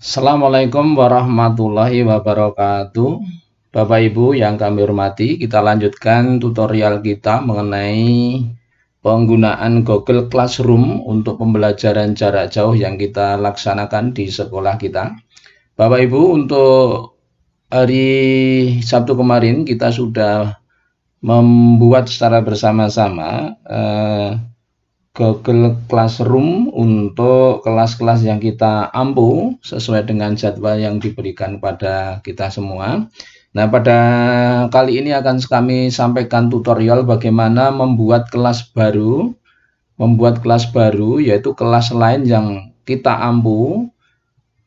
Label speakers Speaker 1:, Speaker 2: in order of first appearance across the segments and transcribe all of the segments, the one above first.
Speaker 1: Assalamualaikum warahmatullahi wabarakatuh. Bapak Ibu yang kami hormati, kita lanjutkan tutorial kita mengenai penggunaan Google Classroom untuk pembelajaran jarak jauh yang kita laksanakan di sekolah kita. Bapak Ibu, untuk hari Sabtu kemarin kita sudah membuat secara bersama-sama Google Classroom untuk kelas-kelas yang kita ampu sesuai dengan jadwal yang diberikan pada kita semua. Nah, pada kali ini akan kami sampaikan tutorial bagaimana membuat kelas baru, yaitu kelas lain yang kita ampu,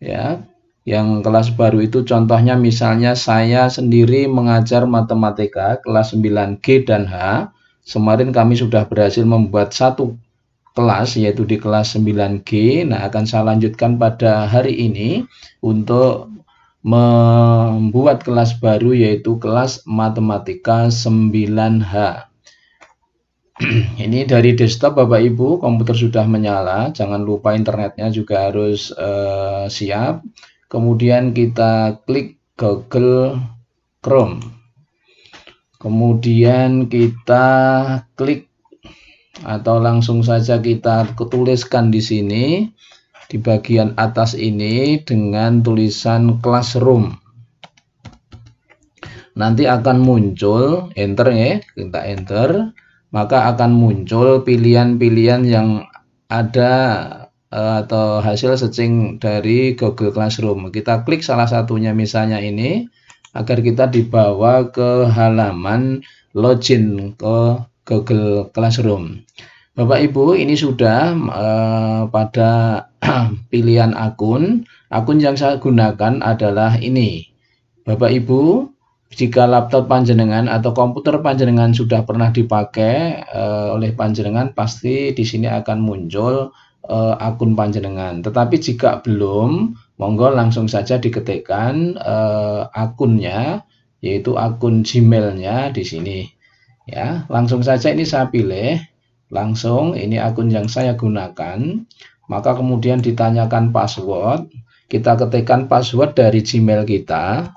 Speaker 1: ya. Yang kelas baru itu contohnya misalnya saya sendiri mengajar matematika kelas 9G dan H. Kemarin kami sudah berhasil membuat satu kelas, yaitu di kelas 9G. Nah, akan saya lanjutkan pada hari ini untuk membuat kelas baru, yaitu kelas matematika 9H. Ini dari desktop Bapak Ibu, komputer sudah menyala, jangan lupa internetnya juga harus siap. Kemudian kita klik Google Chrome, kemudian kita klik atau langsung saja kita tuliskan di sini di bagian atas ini dengan tulisan Classroom. Nanti akan muncul, enter ya, kita enter, maka akan muncul pilihan-pilihan yang ada atau hasil searching dari Google Classroom. Kita klik salah satunya misalnya ini agar kita dibawa ke halaman login ke Google Classroom. Bapak Ibu, ini sudah pada pilihan akun yang saya gunakan adalah ini. Bapak Ibu, jika laptop panjenengan atau komputer panjenengan sudah pernah dipakai oleh panjenengan, pasti di sini akan muncul akun panjenengan. Tetapi jika belum, monggo langsung saja diketikkan akunnya, yaitu akun Gmail-nya di sini. Ya, langsung saja ini saya pilih, langsung ini akun yang saya gunakan, maka kemudian ditanyakan password, kita ketikkan password dari Gmail kita,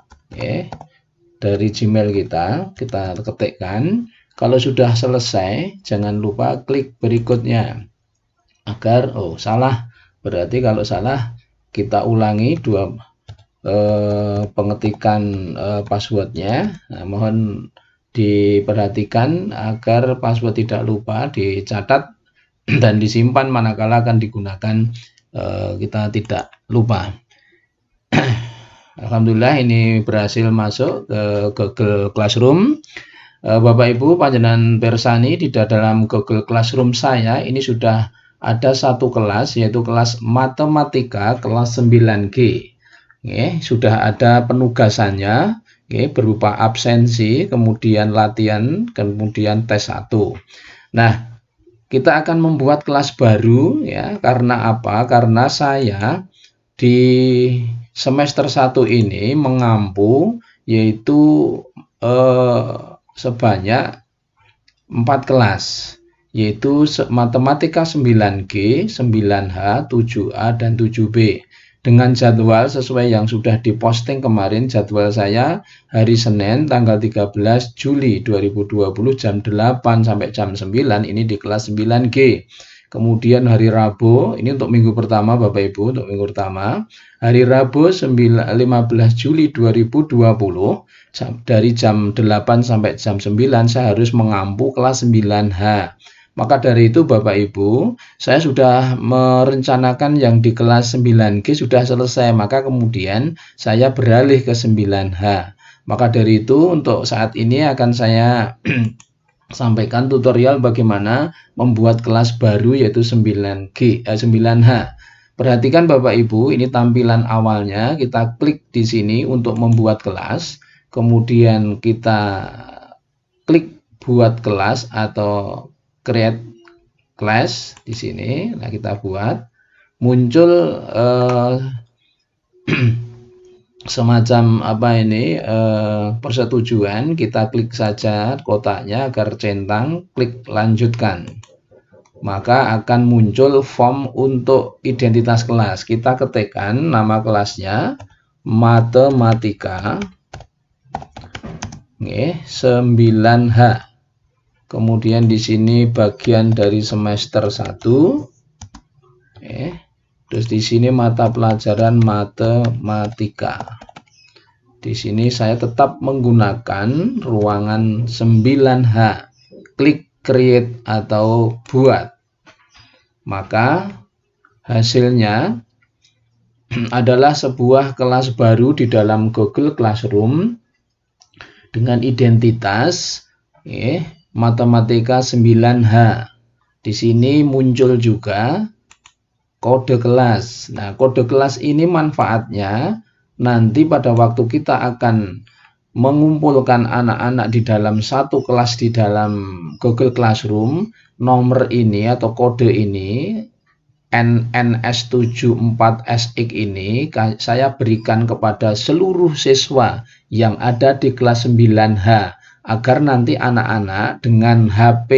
Speaker 1: dari Gmail kita ketikkan. Kalau sudah selesai, jangan lupa klik berikutnya, agar salah, berarti kalau salah kita ulangi dua pengetikan passwordnya. Nah, mohon diperhatikan agar password tidak lupa, dicatat dan disimpan manakala akan digunakan, kita tidak lupa. Alhamdulillah ini berhasil masuk ke Google Classroom. Bapak Ibu panjenengan persani di dalam Google Classroom saya ini sudah ada satu kelas, yaitu kelas matematika kelas 9G. Sudah ada penugasannya, berupa absensi, kemudian latihan, kemudian tes 1. Nah, kita akan membuat kelas baru ya. Karena apa? Karena saya di semester 1 ini mengampu yaitu sebanyak 4 kelas, yaitu matematika 9G, 9H, 7A, dan 7B. Dengan jadwal sesuai yang sudah diposting kemarin. Jadwal saya hari Senin tanggal 13 Juli 2020 jam 8 sampai jam 9 ini di kelas 9G. Kemudian hari Rabu, ini untuk minggu pertama Bapak Ibu, untuk minggu pertama. Hari Rabu 15 Juli 2020 dari jam 8 sampai jam 9 saya harus mengampu kelas 9H. Maka dari itu Bapak Ibu, saya sudah merencanakan yang di kelas 9G sudah selesai, maka kemudian saya beralih ke 9H. Maka dari itu untuk saat ini akan saya sampaikan tutorial bagaimana membuat kelas baru yaitu 9H. Perhatikan Bapak Ibu, ini tampilan awalnya, kita klik di sini untuk membuat kelas, kemudian kita klik buat kelas atau create class di sini. Nah, kita buat, muncul semacam persetujuan. Kita klik saja kotaknya agar centang, klik lanjutkan. maka akan muncul form untuk identitas kelas. Kita ketikkan nama kelasnya matematika 9H. Kemudian di sini bagian dari semester 1. Terus di sini mata pelajaran matematika. Di sini saya tetap menggunakan ruangan 9H. Klik create atau buat. Maka hasilnya adalah sebuah kelas baru di dalam Google Classroom dengan identitas matematika 9H. Di sini muncul juga kode kelas. Nah, kode kelas ini manfaatnya nanti pada waktu kita akan mengumpulkan anak-anak di dalam satu kelas di dalam Google Classroom, nomor ini atau kode ini NNS74SX ini saya berikan kepada seluruh siswa yang ada di kelas 9H agar nanti anak-anak dengan HP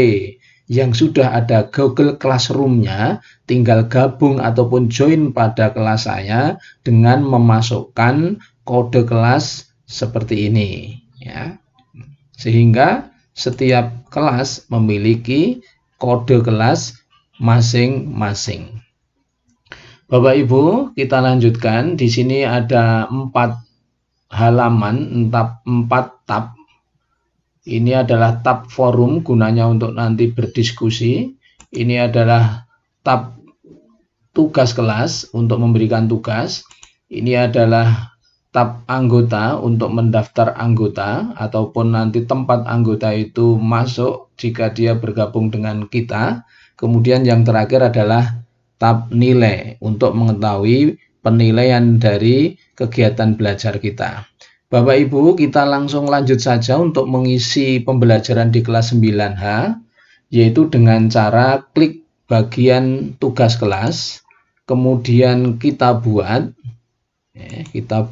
Speaker 1: yang sudah ada Google Classroom-nya tinggal gabung ataupun join pada kelas saya dengan memasukkan kode kelas seperti ini ya. Sehingga setiap kelas memiliki kode kelas masing-masing. Bapak Ibu, kita lanjutkan. Di sini ada 4 halaman, 4 tab. Ini adalah tab forum, gunanya untuk nanti berdiskusi. Ini adalah tab tugas kelas untuk memberikan tugas. Ini adalah tab anggota untuk mendaftar anggota ataupun nanti tempat anggota itu masuk jika dia bergabung dengan kita. Kemudian yang terakhir adalah tab nilai untuk mengetahui penilaian dari kegiatan belajar kita. Bapak Ibu, kita langsung lanjut saja untuk mengisi pembelajaran di kelas 9H, yaitu dengan cara klik bagian tugas kelas, kemudian kita buat. Kita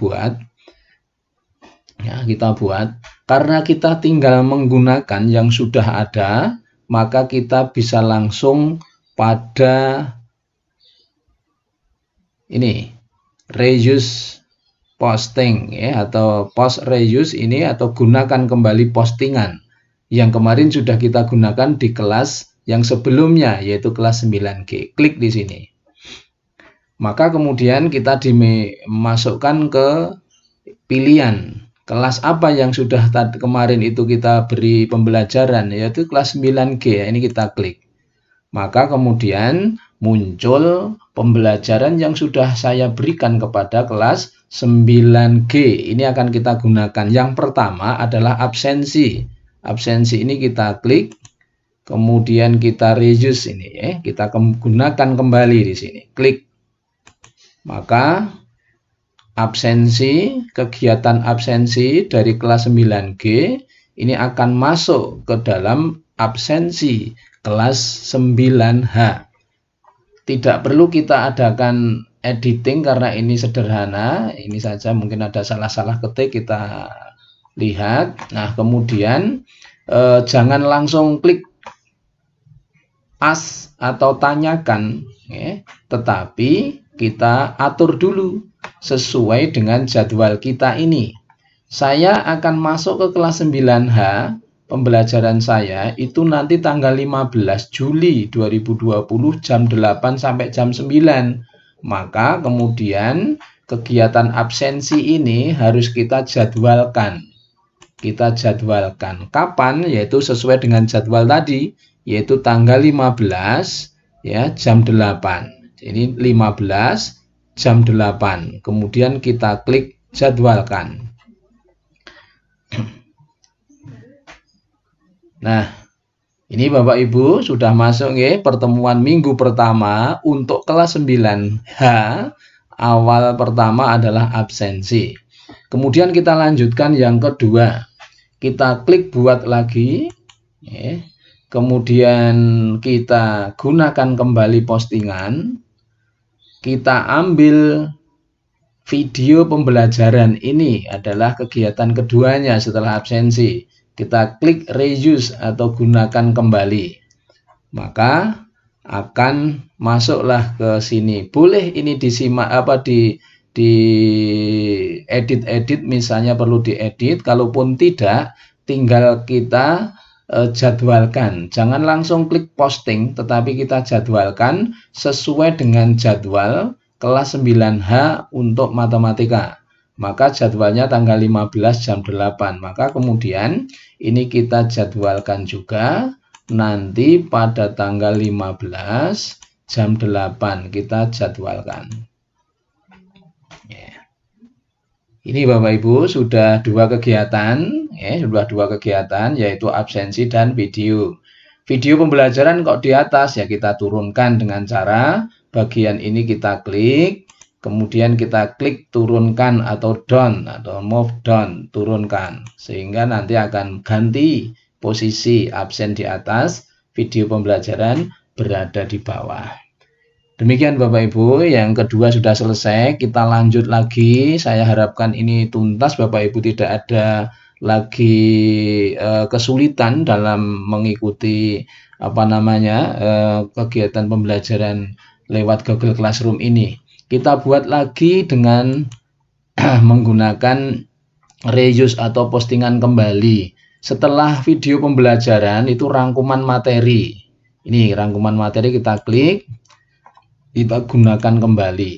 Speaker 1: buat. Karena kita tinggal menggunakan yang sudah ada, maka kita bisa langsung pada ini reuse posting atau post reuse ini, atau gunakan kembali postingan yang kemarin sudah kita gunakan di kelas yang sebelumnya, yaitu kelas 9G. Klik di sini. Maka kemudian kita dimasukkan ke pilihan kelas apa yang sudah kemarin itu kita beri pembelajaran, yaitu kelas 9G. Ini kita klik. Maka kemudian muncul pembelajaran yang sudah saya berikan kepada kelas 9G. Ini akan kita gunakan. Yang pertama adalah absensi. Absensi ini kita klik. Kemudian kita reuse ini kita gunakan kembali di sini. Klik. Maka absensi, kegiatan absensi dari kelas 9G ini akan masuk ke dalam absensi kelas 9H. Tidak perlu kita adakan editing karena ini sederhana. Ini saja, mungkin ada salah-salah ketik, kita lihat. Nah, kemudian jangan langsung klik as atau tanyakan, tetapi kita atur dulu sesuai dengan jadwal kita ini. Saya akan masuk ke kelas 9H, pembelajaran saya itu nanti tanggal 15 Juli 2020 jam 8 sampai jam 9. Maka kemudian kegiatan absensi ini harus kita jadwalkan. Kita jadwalkan kapan, yaitu sesuai dengan jadwal tadi, yaitu tanggal 15 jam 8. Ini 15 jam 8. Kemudian kita klik jadwalkan. Nah, ini Bapak Ibu sudah masuk pertemuan minggu pertama untuk kelas 9H. Awal pertama adalah absensi. Kemudian kita lanjutkan yang kedua. Kita klik buat lagi. Kemudian kita gunakan kembali postingan. Kita ambil video pembelajaran, ini adalah kegiatan keduanya setelah absensi. Kita klik reuse atau gunakan kembali. Maka akan masuklah ke sini. Boleh ini disimak di edit misalnya perlu diedit, kalaupun tidak tinggal kita jadwalkan. Jangan langsung klik posting, tetapi kita jadwalkan sesuai dengan jadwal kelas 9H untuk matematika. Maka jadwalnya tanggal 15 jam 8. Maka kemudian ini kita jadwalkan juga nanti pada tanggal 15 jam 8 kita jadwalkan. Ini Bapak Ibu sudah dua kegiatan, yaitu absensi dan video. Video pembelajaran kok di atas, ya kita turunkan dengan cara bagian ini kita klik, kemudian kita klik turunkan atau down atau move down, turunkan, sehingga nanti akan ganti posisi absen di atas, video pembelajaran berada di bawah. Demikian Bapak Ibu, yang kedua sudah selesai, kita lanjut lagi. Saya harapkan ini tuntas Bapak Ibu, tidak ada lagi kesulitan dalam mengikuti kegiatan pembelajaran lewat Google Classroom ini. Kita buat lagi dengan menggunakan reuse atau postingan kembali. Setelah video pembelajaran itu rangkuman materi. Ini rangkuman materi, kita klik, kita gunakan kembali.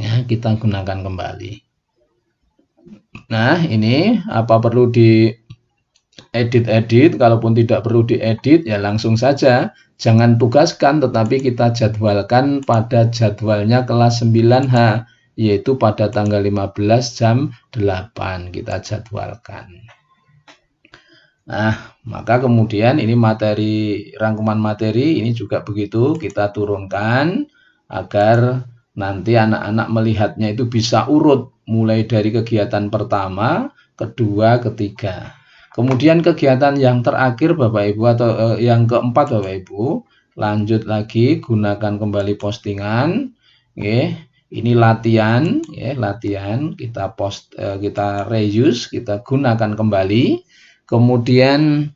Speaker 1: Ya, kita gunakan kembali. Nah, ini apa perlu diedit-edit? Kalaupun tidak perlu diedit, ya langsung saja. Jangan tugaskan, tetapi kita jadwalkan pada jadwalnya kelas 9H, yaitu pada tanggal 15 jam 8 kita jadwalkan. Nah, maka kemudian ini materi, rangkuman materi ini juga begitu, kita turunkan agar nanti anak-anak melihatnya itu bisa urut, mulai dari kegiatan pertama, kedua, ketiga. Kemudian kegiatan yang terakhir Bapak Ibu atau yang keempat Bapak Ibu, lanjut lagi, gunakan kembali postingan. Ini latihan, latihan, kita reuse, kita gunakan kembali. Kemudian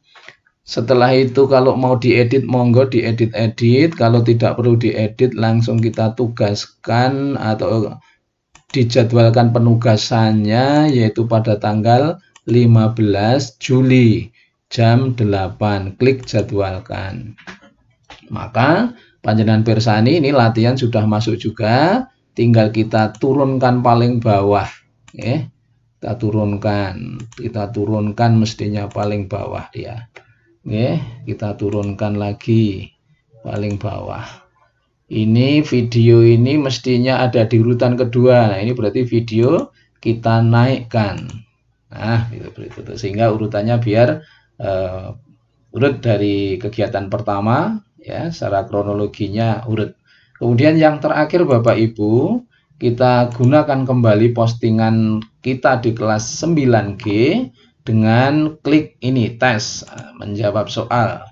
Speaker 1: setelah itu kalau mau diedit, monggo diedit-edit. Kalau tidak perlu diedit, langsung kita tugaskan atau dijadwalkan penugasannya, yaitu pada tanggal 15 Juli jam 8. Klik jadwalkan. Maka panjenengan pirsani ini latihan sudah masuk juga, tinggal kita turunkan paling bawah. Kita turunkan mestinya paling bawah dia. Kita turunkan lagi paling bawah. Ini video ini mestinya ada di urutan kedua. Nah, ini berarti video kita naikkan. Nah, itu sehingga urutannya biar urut dari kegiatan pertama, ya, secara kronologinya urut. Kemudian yang terakhir Bapak Ibu, kita gunakan kembali postingan kita di kelas 9G dengan klik ini tes menjawab soal.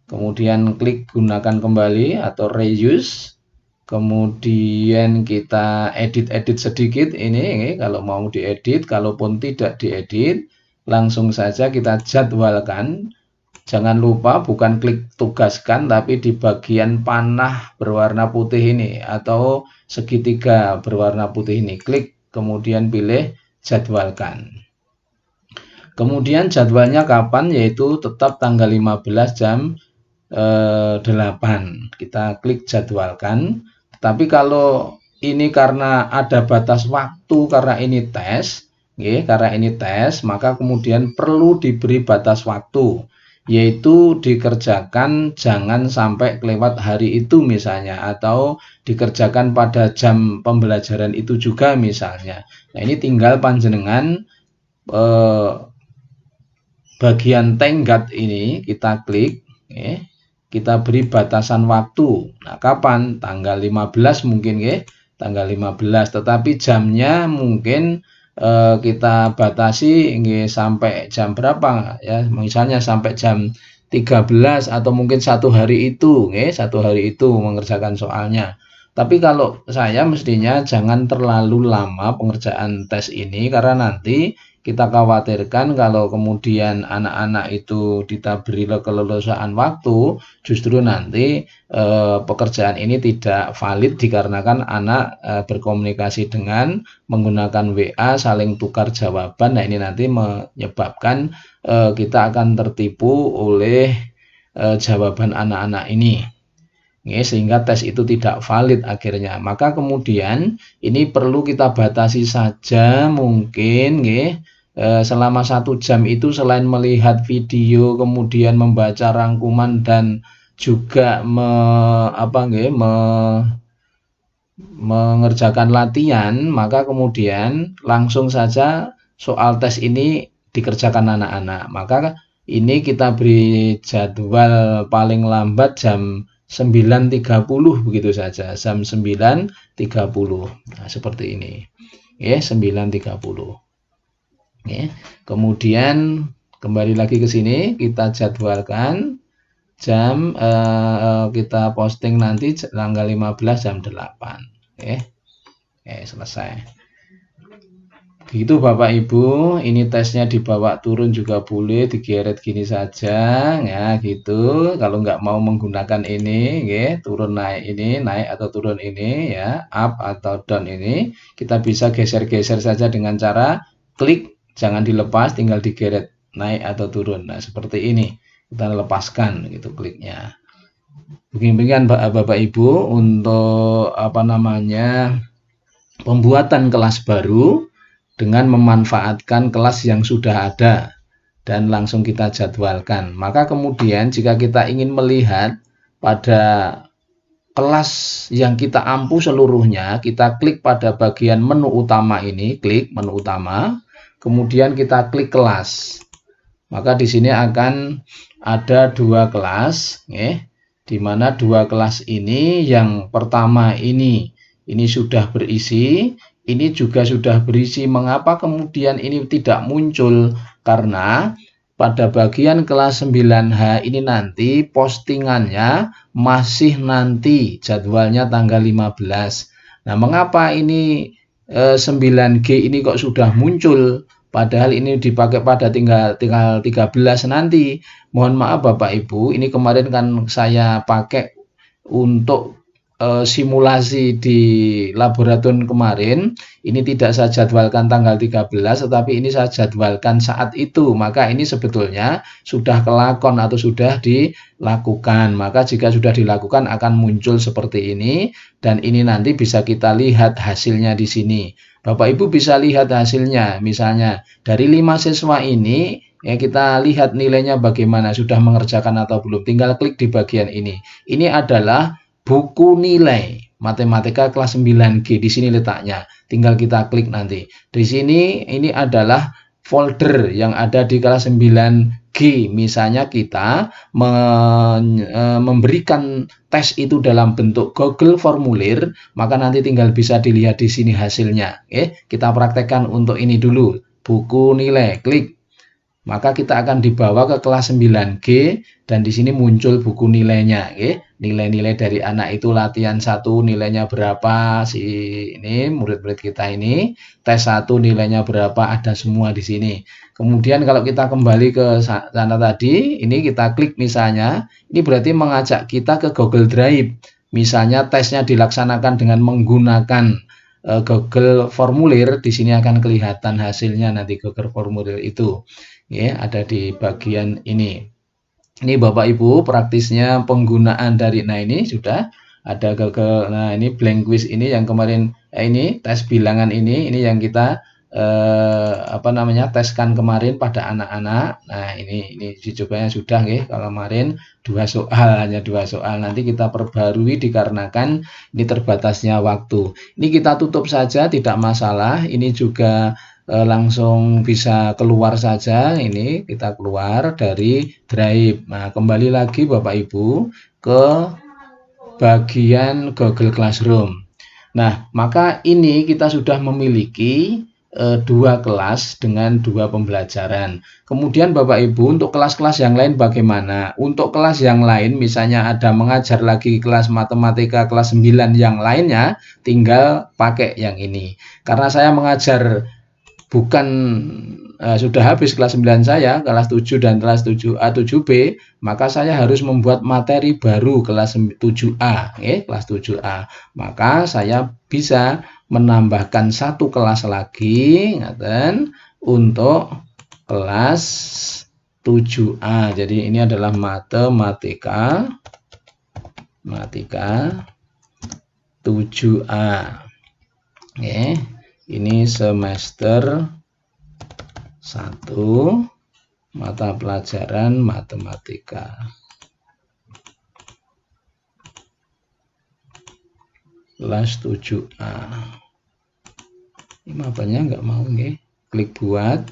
Speaker 1: Kemudian klik gunakan kembali atau reuse. Kemudian kita edit-edit sedikit ini kalau mau diedit, kalaupun tidak diedit langsung saja kita jadwalkan. Jangan lupa bukan klik tugaskan, tapi di bagian panah berwarna putih ini atau segitiga berwarna putih ini. Klik, kemudian pilih jadwalkan. Kemudian jadwalnya kapan? Yaitu tetap tanggal 15 jam 8. Kita klik jadwalkan. Tapi kalau ini karena ada batas waktu, karena ini tes, maka kemudian perlu diberi batas waktu, yaitu dikerjakan jangan sampai kelewat hari itu misalnya, atau dikerjakan pada jam pembelajaran itu juga misalnya. Nah, ini tinggal panjenengan bagian tenggat ini kita klik, kita beri batasan waktu. Nah, kapan? Tanggal 15 mungkin, tanggal 15, tetapi jamnya mungkin kita batasi sampai jam berapa, ya, misalnya sampai jam 13 atau mungkin satu hari itu mengerjakan soalnya. Tapi kalau saya mestinya jangan terlalu lama pengerjaan tes ini, karena nanti kita khawatirkan kalau kemudian anak-anak itu kita beri keleluasaan waktu, justru nanti pekerjaan ini tidak valid dikarenakan anak berkomunikasi dengan menggunakan WA, saling tukar jawaban. Nah, ini nanti menyebabkan kita akan tertipu oleh jawaban anak-anak ini. Sehingga tes itu tidak valid akhirnya. Maka kemudian ini perlu kita batasi saja mungkin selama 1 jam itu selain melihat video kemudian membaca rangkuman dan juga mengerjakan latihan, maka kemudian langsung saja soal tes ini dikerjakan anak-anak. Maka ini kita beri jadwal paling lambat jam 9.30 begitu saja, jam 9.30. Nah, seperti ini. 9.30. Kemudian kembali lagi ke sini, kita jadwalkan jam kita posting nanti tanggal 15 jam 8. Selesai. Begitu Bapak Ibu, ini tesnya dibawa turun juga boleh, digeret gini saja, ya gitu. Kalau nggak mau menggunakan ini, turun naik ini, naik atau turun ini, ya, up atau down ini, kita bisa geser-geser saja dengan cara klik, jangan dilepas, tinggal digeret naik atau turun. Nah, seperti ini, kita lepaskan gitu kliknya. Begini Bapak Ibu untuk pembuatan kelas baru dengan memanfaatkan kelas yang sudah ada dan langsung kita jadwalkan. Maka kemudian jika kita ingin melihat pada kelas yang kita ampu seluruhnya, kita klik pada bagian menu utama ini, klik menu utama, kemudian kita klik kelas. Maka di sini akan ada 2 kelas, di mana 2 kelas ini yang pertama ini sudah berisi, ini juga sudah berisi. Mengapa kemudian ini tidak muncul? Karena pada bagian kelas 9H ini nanti postingannya masih nanti, jadwalnya tanggal 15. Nah, mengapa ini 9G ini kok sudah muncul? Padahal ini dipakai pada tinggal 13 nanti. Mohon maaf Bapak Ibu, ini kemarin kan saya pakai untuk simulasi di laboratorium kemarin. Ini tidak saya jadwalkan tanggal 13, tetapi ini saya jadwalkan saat itu. Maka ini sebetulnya sudah kelakon atau sudah dilakukan. Maka jika sudah dilakukan akan muncul seperti ini, dan ini nanti bisa kita lihat hasilnya di sini. Bapak Ibu bisa lihat hasilnya, misalnya dari 5 siswa ini, ya kita lihat nilainya bagaimana, sudah mengerjakan atau belum. Tinggal klik di bagian ini. Ini adalah buku nilai matematika kelas 9G, di sini letaknya. Tinggal kita klik nanti. Di sini ini adalah folder yang ada di kelas 9G. Misalnya kita memberikan tes itu dalam bentuk Google formulir, maka nanti tinggal bisa dilihat di sini hasilnya. Kita praktekkan untuk ini dulu. Buku nilai, klik. Maka kita akan dibawa ke kelas 9G dan di sini muncul buku nilainya, nilai-nilai dari anak itu latihan 1 nilainya berapa, si ini murid-murid kita ini tes 1 nilainya berapa, ada semua di sini. Kemudian kalau kita kembali ke sana tadi, ini kita klik misalnya, ini berarti mengajak kita ke Google Drive. Misalnya tesnya dilaksanakan dengan menggunakan Google formulir, di sini akan kelihatan hasilnya nanti Google formulir itu. Ada di bagian ini. Ini Bapak Ibu praktisnya penggunaan dari, nah ini sudah ada nah ini blank quiz ini yang kemarin, ini tes bilangan ini yang kita teskan kemarin pada anak-anak. Nah ini dicobanya sudah kalau kemarin 2 soal, hanya 2 soal. Nanti kita perbarui dikarenakan ini terbatasnya waktu. Ini kita tutup saja, tidak masalah. Ini juga langsung bisa keluar saja. Ini kita keluar dari Drive. Nah, kembali lagi Bapak Ibu ke bagian Google Classroom. Nah, maka ini kita sudah memiliki 2 kelas dengan 2 pembelajaran. Kemudian Bapak Ibu untuk kelas-kelas yang lain bagaimana? Untuk kelas yang lain misalnya ada mengajar lagi kelas matematika kelas 9 yang lainnya, tinggal pakai yang ini. Karena saya mengajar bukan sudah habis kelas 9 saya, kelas 7 dan kelas 7A, 7B, maka saya harus membuat materi baru kelas 7A, kelas 7A. Maka saya bisa menambahkan satu kelas lagi untuk kelas 7A. Jadi ini adalah matematika 7A. Ini semester 1 mata pelajaran matematika. Kelas 7A. Ini mapanya nggak mau, klik buat.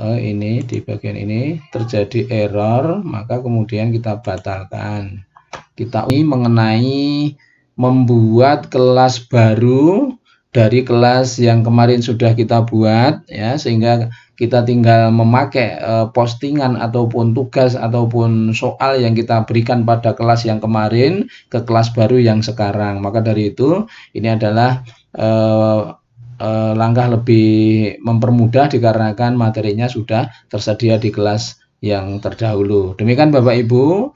Speaker 1: Ini di bagian ini terjadi error, maka kemudian kita batalkan. Kita ini mengenai membuat kelas baru dari kelas yang kemarin sudah kita buat, ya, sehingga kita tinggal memakai postingan ataupun tugas ataupun soal yang kita berikan pada kelas yang kemarin ke kelas baru yang sekarang. Maka dari itu ini adalah langkah lebih mempermudah dikarenakan materinya sudah tersedia di kelas yang terdahulu. Demikian Bapak Ibu,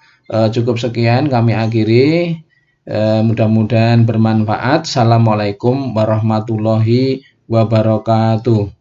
Speaker 1: cukup sekian kami akhiri. Mudah-mudahan bermanfaat. Assalamualaikum warahmatullahi wabarakatuh.